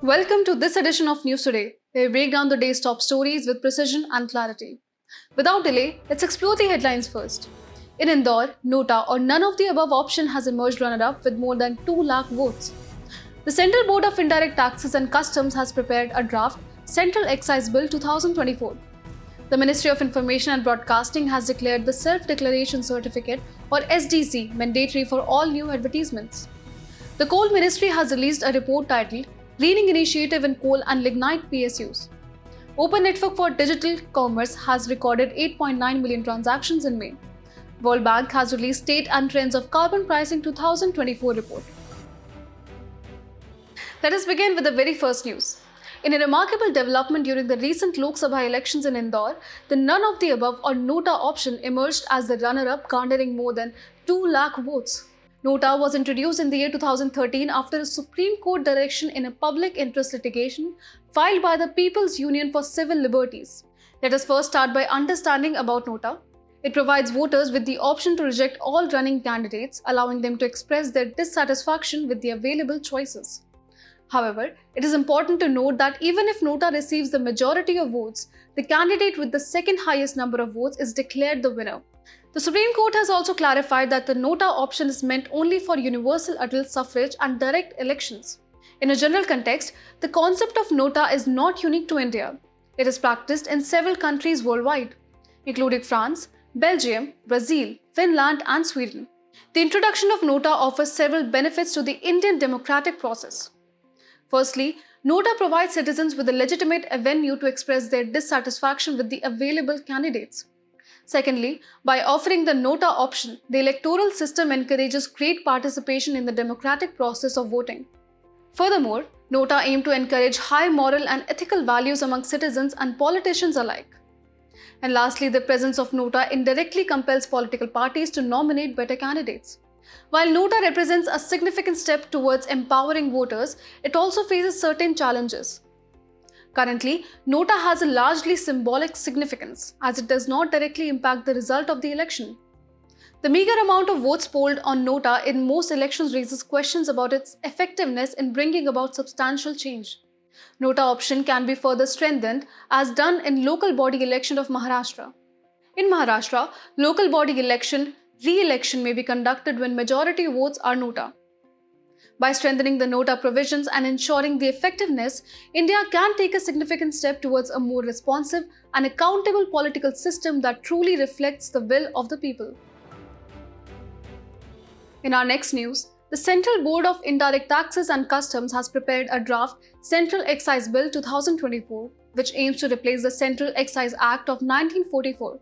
Welcome to this edition of News Today, where we break down the day's top stories with precision and clarity. Without delay, let's explore the headlines first. In Indore, Nota or none of the above option has emerged runner-up with more than 2 lakh votes. The Central Board of Indirect Taxes and Customs has prepared a draft Central Excise Bill 2024. The Ministry of Information and Broadcasting has declared the Self-Declaration Certificate or SDC mandatory for all new advertisements. The Coal Ministry has released a report titled Greening Initiative in Coal and Lignite PSUs. Open Network for Digital Commerce has recorded 8.9 million transactions in May. World Bank has released State and Trends of Carbon Pricing 2024 report. Let us begin with the very first news. In a remarkable development during the recent Lok Sabha elections in Indore, the none of the above or Nota option emerged as the runner-up, garnering more than 2 lakh votes. Nota was introduced in the year 2013 after a Supreme Court direction in a public interest litigation filed by the People's Union for Civil Liberties. Let us first start by understanding about Nota. It provides voters with the option to reject all running candidates, allowing them to express their dissatisfaction with the available choices. However, it is important to note that even if Nota receives the majority of votes, the candidate with the second highest number of votes is declared the winner. The Supreme Court has also clarified that the Nota option is meant only for universal adult suffrage and direct elections. In a general context, the concept of Nota is not unique to India. It is practiced in several countries worldwide, including France, Belgium, Brazil, Finland, and Sweden. The introduction of Nota offers several benefits to the Indian democratic process. Firstly, Nota provides citizens with a legitimate avenue to express their dissatisfaction with the available candidates. Secondly, by offering the Nota option, the electoral system encourages great participation in the democratic process of voting. Furthermore, Nota aims to encourage high moral and ethical values among citizens and politicians alike. And lastly, the presence of Nota indirectly compels political parties to nominate better candidates. While Nota represents a significant step towards empowering voters, it also faces certain challenges. Currently, Nota has a largely symbolic significance, as it does not directly impact the result of the election. The meager amount of votes polled on Nota in most elections raises questions about its effectiveness in bringing about substantial change. Nota option can be further strengthened, as done in local body election of Maharashtra. In Maharashtra, local body election re-election may be conducted when majority votes are Nota. By strengthening the Nota provisions and ensuring the effectiveness, India can take a significant step towards a more responsive and accountable political system that truly reflects the will of the people. In our next news, the Central Board of Indirect Taxes and Customs has prepared a draft Central Excise Bill 2024, which aims to replace the Central Excise Act of 1944.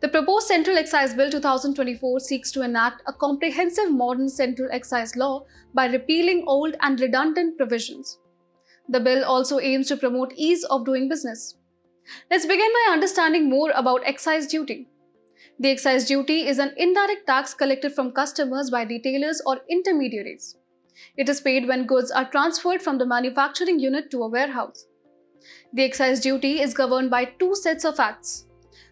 The proposed Central Excise Bill 2024 seeks to enact a comprehensive modern central excise law by repealing old and redundant provisions. The bill also aims to promote ease of doing business. Let's begin by understanding more about excise duty. The excise duty is an indirect tax collected from customers by retailers or intermediaries. It is paid when goods are transferred from the manufacturing unit to a warehouse. The excise duty is governed by two sets of acts.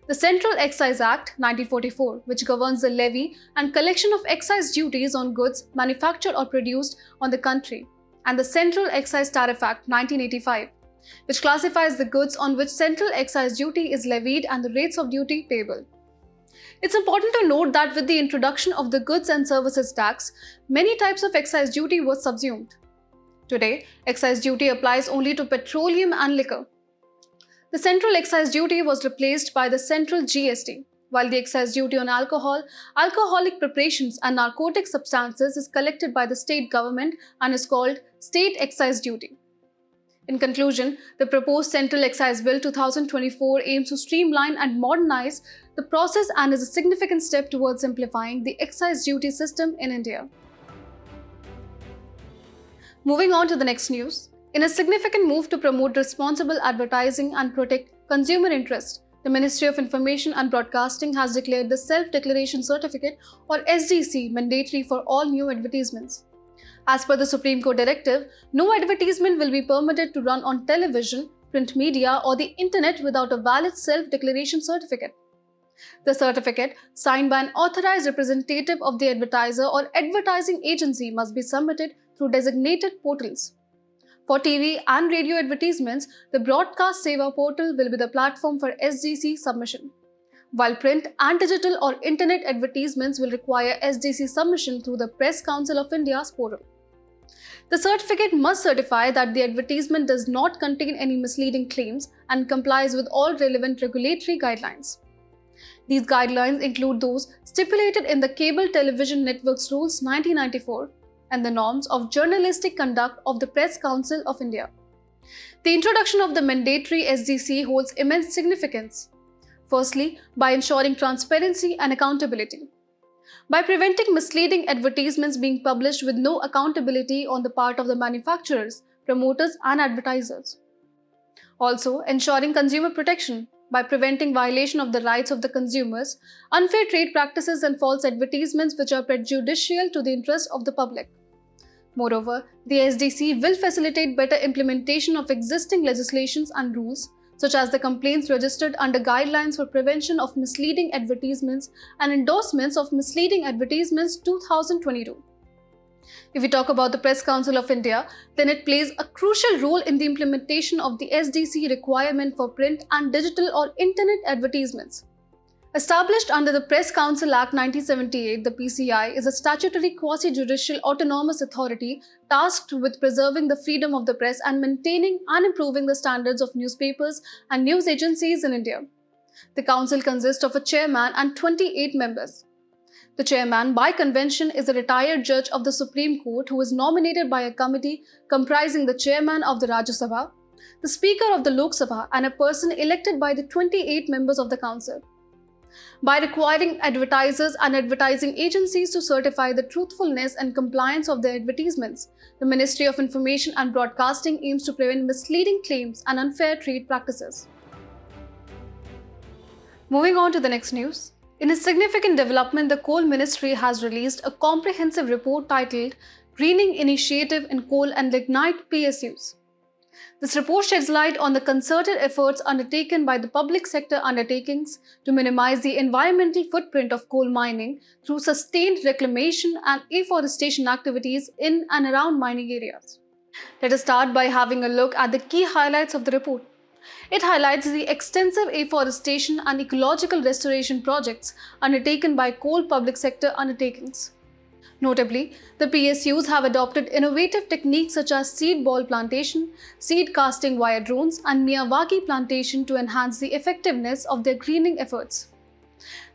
The Central Excise Act 1944, which governs the levy and collection of excise duties on goods manufactured or produced on the country, and the Central Excise Tariff Act 1985, which classifies the goods on which central excise duty is levied and the rates of duty payable. It's important to note that with the introduction of the Goods and Services Tax, many types of excise duty were subsumed. Today, excise duty applies only to petroleum and liquor. The Central Excise Duty was replaced by the Central GST, while the excise duty on alcohol, alcoholic preparations and narcotic substances is collected by the state government and is called State Excise Duty. In conclusion, the proposed Central Excise Bill 2024 aims to streamline and modernize the process and is a significant step towards simplifying the excise duty system in India. Moving on to the next news. In a significant move to promote responsible advertising and protect consumer interest, the Ministry of Information and Broadcasting has declared the Self-Declaration Certificate or SDC mandatory for all new advertisements. As per the Supreme Court directive, no advertisement will be permitted to run on television, print media or the internet without a valid self-declaration certificate. The certificate, signed by an authorized representative of the advertiser or advertising agency, must be submitted through designated portals. For TV and radio advertisements, the Broadcast Seva portal will be the platform for SGC submission, while print and digital or internet advertisements will require SGC submission through the Press Council of India's portal. The certificate must certify that the advertisement does not contain any misleading claims and complies with all relevant regulatory guidelines. These guidelines include those stipulated in the Cable Television Networks Rules 1994 and the norms of journalistic conduct of the Press Council of India. The introduction of the mandatory SGC holds immense significance. Firstly, by ensuring transparency and accountability. By preventing misleading advertisements being published with no accountability on the part of the manufacturers, promoters, and advertisers. Also, ensuring consumer protection by preventing violation of the rights of the consumers, unfair trade practices, and false advertisements which are prejudicial to the interest of the public. Moreover, the SDC will facilitate better implementation of existing legislations and rules, such as the complaints registered under Guidelines for Prevention of Misleading Advertisements and Endorsements of Misleading Advertisements 2022. If we talk about the Press Council of India, then it plays a crucial role in the implementation of the SDC requirement for print and digital or internet advertisements. Established under the Press Council Act 1978, the PCI is a statutory quasi-judicial autonomous authority tasked with preserving the freedom of the press and maintaining and improving the standards of newspapers and news agencies in India. The council consists of a chairman and 28 members. The chairman, by convention, is a retired judge of the Supreme Court who is nominated by a committee comprising the chairman of the Rajya Sabha, the speaker of the Lok Sabha, and a person elected by the 28 members of the council. By requiring advertisers and advertising agencies to certify the truthfulness and compliance of their advertisements, the Ministry of Information and Broadcasting aims to prevent misleading claims and unfair trade practices. Moving on to the next news. In a significant development, the Coal Ministry has released a comprehensive report titled Greening Initiative in Coal and Lignite PSUs. This report sheds light on the concerted efforts undertaken by the public sector undertakings to minimize the environmental footprint of coal mining through sustained reclamation and afforestation activities in and around mining areas. Let us start by having a look at the key highlights of the report. It highlights the extensive afforestation and ecological restoration projects undertaken by coal public sector undertakings. Notably, the PSUs have adopted innovative techniques such as seed ball plantation, seed casting via drones, and Miyawaki plantation to enhance the effectiveness of their greening efforts.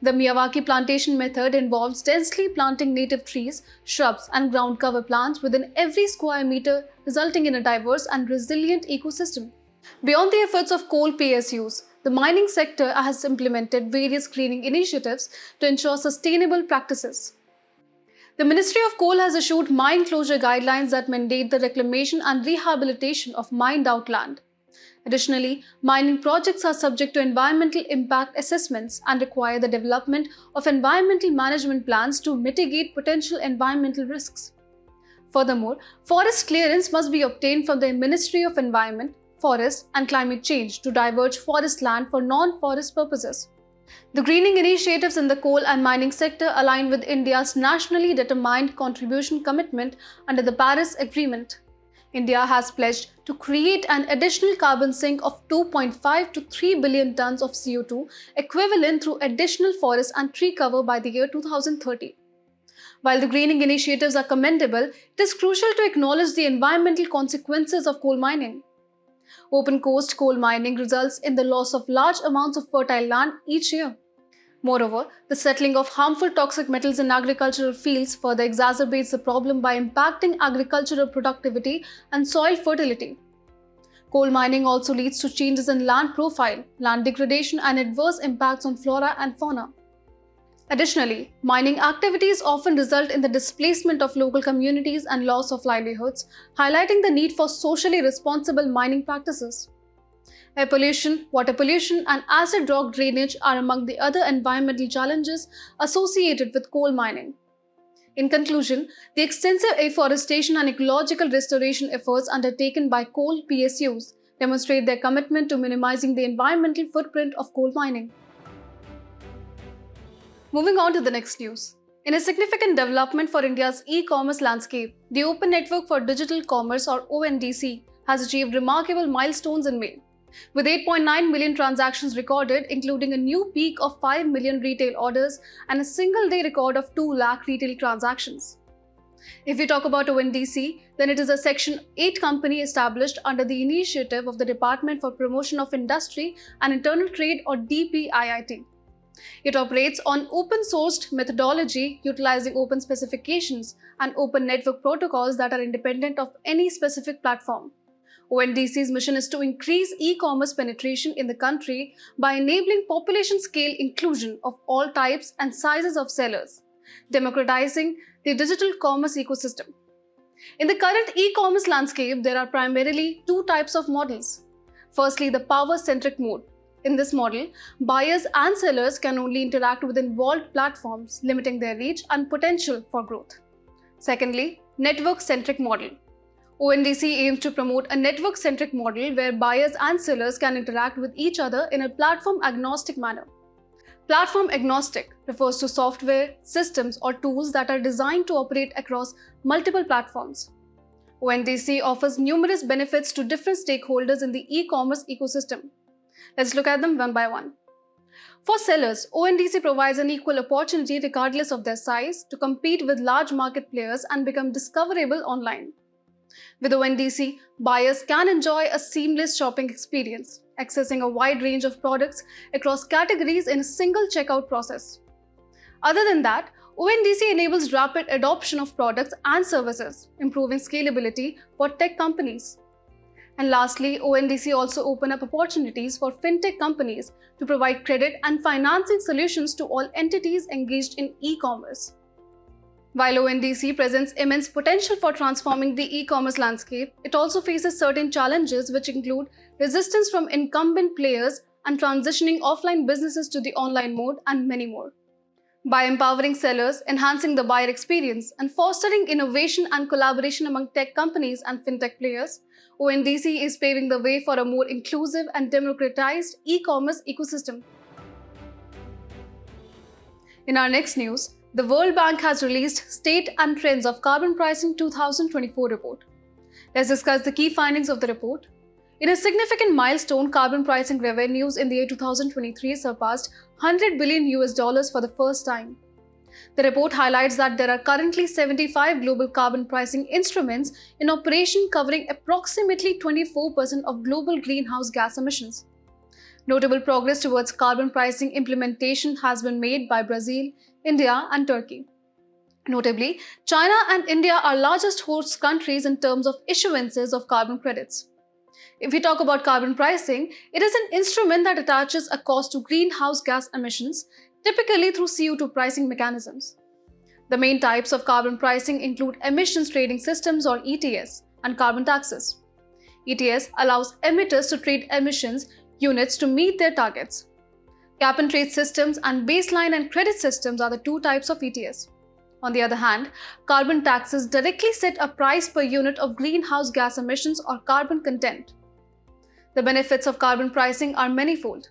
The Miyawaki plantation method involves densely planting native trees, shrubs, and ground cover plants within every square meter, resulting in a diverse and resilient ecosystem. Beyond the efforts of coal PSUs, the mining sector has implemented various greening initiatives to ensure sustainable practices. The Ministry of Coal has issued mine closure guidelines that mandate the reclamation and rehabilitation of mined out land. Additionally, mining projects are subject to environmental impact assessments and require the development of environmental management plans to mitigate potential environmental risks. Furthermore, forest clearance must be obtained from the Ministry of Environment, Forest and Climate Change to diverge forest land for non-forest purposes. The greening initiatives in the coal and mining sector align with India's nationally determined contribution commitment under the Paris Agreement. India has pledged to create an additional carbon sink of 2.5 to 3 billion tons of CO2 equivalent through additional forest and tree cover by the year 2030. While the greening initiatives are commendable, it is crucial to acknowledge the environmental consequences of coal mining. Open-coast coal mining results in the loss of large amounts of fertile land each year. Moreover, the settling of harmful toxic metals in agricultural fields further exacerbates the problem by impacting agricultural productivity and soil fertility. Coal mining also leads to changes in land profile, land degradation, and adverse impacts on flora and fauna. Additionally, mining activities often result in the displacement of local communities and loss of livelihoods, highlighting the need for socially responsible mining practices. Air pollution, water pollution, and acid rock drainage are among the other environmental challenges associated with coal mining. In conclusion, the extensive afforestation and ecological restoration efforts undertaken by coal PSUs demonstrate their commitment to minimizing the environmental footprint of coal mining. Moving on to the next news. In a significant development for India's e-commerce landscape, the Open Network for Digital Commerce or ONDC has achieved remarkable milestones in May, with 8.9 million transactions recorded, including a new peak of 5 million retail orders and a single-day record of 2 lakh retail transactions. If we talk about ONDC, then it is a Section 8 company established under the initiative of the Department for Promotion of Industry and Internal Trade, or DPIIT. It operates on open-sourced methodology utilizing open specifications and open network protocols that are independent of any specific platform. ONDC's mission is to increase e-commerce penetration in the country by enabling population-scale inclusion of all types and sizes of sellers, democratizing the digital commerce ecosystem. In the current e-commerce landscape, there are primarily two types of models. Firstly, the power-centric mode. In this model, buyers and sellers can only interact with involved platforms, limiting their reach and potential for growth. Secondly, network-centric model. ONDC aims to promote a network-centric model where buyers and sellers can interact with each other in a platform-agnostic manner. Platform agnostic refers to software, systems, or tools that are designed to operate across multiple platforms. ONDC offers numerous benefits to different stakeholders in the e-commerce ecosystem. Let's look at them one by one. For sellers, ONDC provides an equal opportunity regardless of their size to compete with large market players and become discoverable online. With ONDC, buyers can enjoy a seamless shopping experience, accessing a wide range of products across categories in a single checkout process. Other than that, ONDC enables rapid adoption of products and services, improving scalability for tech companies. And lastly, ONDC also opens up opportunities for fintech companies to provide credit and financing solutions to all entities engaged in e-commerce. While ONDC presents immense potential for transforming the e-commerce landscape, it also faces certain challenges which include resistance from incumbent players and transitioning offline businesses to the online mode, and many more. By empowering sellers, enhancing the buyer experience, and fostering innovation and collaboration among tech companies and fintech players, ONDC is paving the way for a more inclusive and democratized e-commerce ecosystem. In our next news, the World Bank has released State and Trends of Carbon Pricing 2024 report. Let's discuss the key findings of the report. In a significant milestone, carbon pricing revenues in the year 2023 surpassed $100 billion for the first time. The report highlights that there are currently 75 global carbon pricing instruments in operation covering approximately 24% of global greenhouse gas emissions. Notable progress towards carbon pricing implementation has been made by Brazil, India, and Turkey. Notably, China and India are largest host countries in terms of issuances of carbon credits. If we talk about carbon pricing, it is an instrument that attaches a cost to greenhouse gas emissions, typically through CO2 pricing mechanisms. The main types of carbon pricing include emissions trading systems, or ETS, and carbon taxes. ETS allows emitters to trade emissions units to meet their targets. Cap and trade systems and baseline and credit systems are the two types of ETS. On the other hand, carbon taxes directly set a price per unit of greenhouse gas emissions or carbon content. The benefits of carbon pricing are manifold.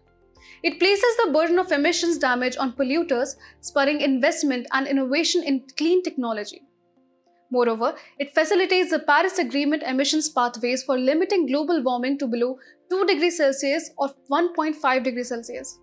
It places the burden of emissions damage on polluters, spurring investment and innovation in clean technology. Moreover, it facilitates the Paris Agreement emissions pathways for limiting global warming to below 2 degrees Celsius or 1.5 degrees Celsius.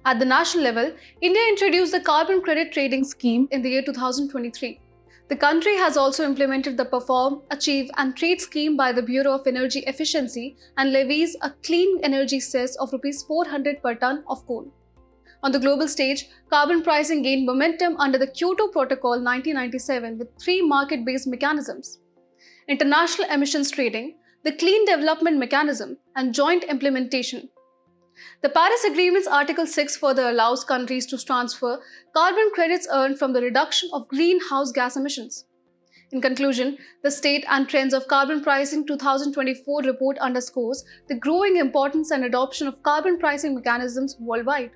At the national level, India introduced the Carbon Credit Trading Scheme in the year 2023. The country has also implemented the Perform, Achieve and Trade Scheme by the Bureau of Energy Efficiency and levies a clean energy cess of Rs 400 per ton of coal. On the global stage, carbon pricing gained momentum under the Kyoto Protocol 1997 with 3 market-based mechanisms: international emissions trading, the Clean Development Mechanism, and joint implementation. The Paris Agreement's Article 6 further allows countries to transfer carbon credits earned from the reduction of greenhouse gas emissions. In conclusion, the State and Trends of Carbon Pricing 2024 report underscores the growing importance and adoption of carbon pricing mechanisms worldwide.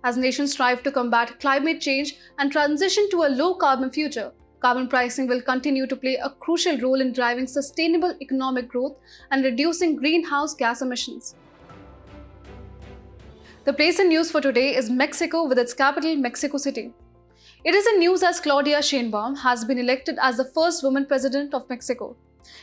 As nations strive to combat climate change and transition to a low-carbon future, carbon pricing will continue to play a crucial role in driving sustainable economic growth and reducing greenhouse gas emissions. The place in news for today is Mexico, with its capital Mexico City. It is in news as Claudia Sheinbaum has been elected as the first woman president of Mexico.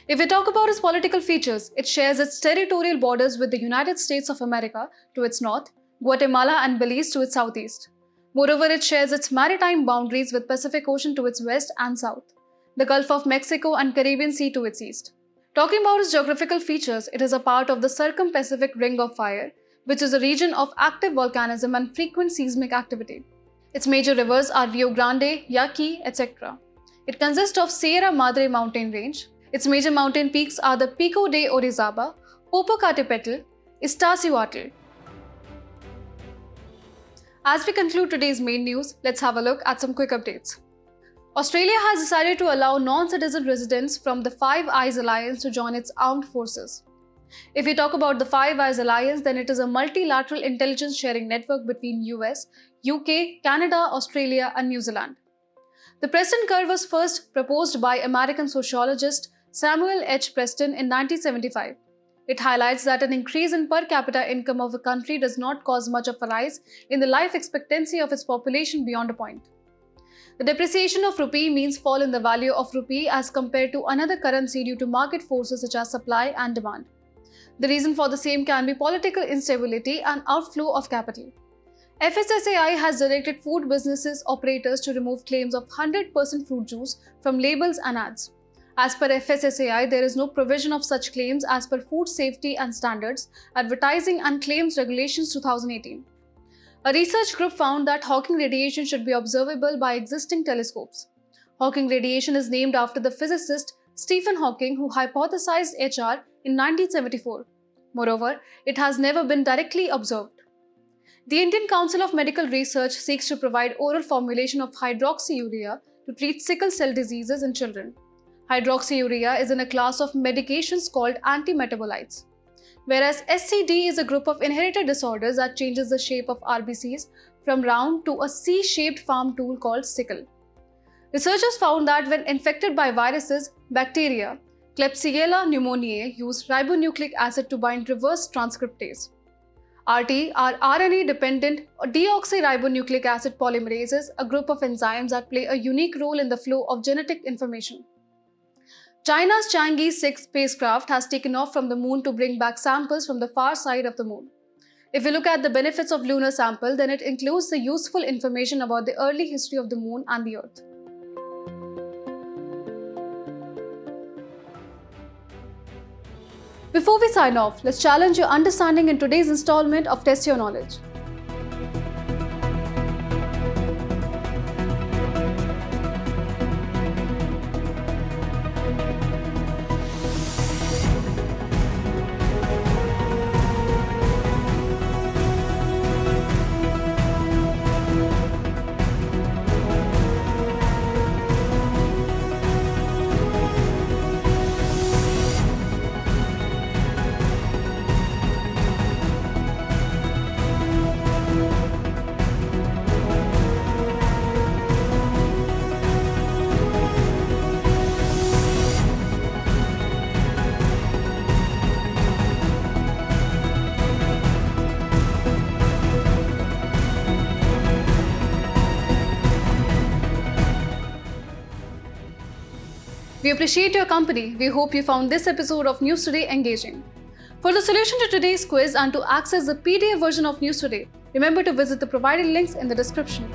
If we talk about its political features, it shares its territorial borders with the United States of America to its north, Guatemala and Belize to its southeast. Moreover, it shares its maritime boundaries with Pacific Ocean to its west and south, the Gulf of Mexico and Caribbean Sea to its east. Talking about its geographical features, it is a part of the Circum-Pacific Ring of Fire, which is a region of active volcanism and frequent seismic activity. Its major rivers are Rio Grande, Yaqui, etc. It consists of Sierra Madre mountain range. Its major mountain peaks are the Pico de Orizaba, Popocatépetl, Iztaccíhuatl. As we conclude today's main news, let's have a look at some quick updates. Australia has decided to allow non-citizen residents from the Five Eyes Alliance to join its armed forces. If we talk about the Five Eyes Alliance, then it is a multilateral intelligence sharing network between US, UK, Canada, Australia and New Zealand. The Preston curve was first proposed by American sociologist Samuel H. Preston in 1975. It highlights that an increase in per capita income of a country does not cause much of a rise in the life expectancy of its population beyond a point. The depreciation of rupee means fall in the value of rupee as compared to another currency due to market forces such as supply and demand. The reason for the same can be political instability and outflow of capital. FSSAI has directed food businesses operators to remove claims of 100% fruit juice from labels and ads. As per FSSAI, there is no provision of such claims as per Food Safety and Standards, Advertising and Claims Regulations 2018. A research group found that Hawking radiation should be observable by existing telescopes. Hawking radiation is named after the physicist Stephen Hawking, who hypothesized HR in 1974. Moreover, it has never been directly observed. The Indian Council of Medical Research seeks to provide oral formulation of hydroxyurea to treat sickle cell diseases in children. Hydroxyurea is in a class of medications called antimetabolites, whereas SCD is a group of inherited disorders that changes the shape of RBCs from round to a C-shaped farm tool called sickle. Researchers found that when infected by viruses, bacteria, Klebsiella pneumoniae use ribonucleic acid to bind reverse transcriptase. RT are RNA-dependent deoxyribonucleic acid polymerases, a group of enzymes that play a unique role in the flow of genetic information. China's Chang'e 6 spacecraft has taken off from the moon to bring back samples from the far side of the moon. If we look at the benefits of lunar sample, then it includes the useful information about the early history of the moon and the Earth. Before we sign off, let's challenge your understanding in today's installment of Test Your Knowledge. We appreciate your company. We hope you found this episode of News Today engaging. For the solution to today's quiz and to access the PDF version of News Today, remember to visit the provided links in the description.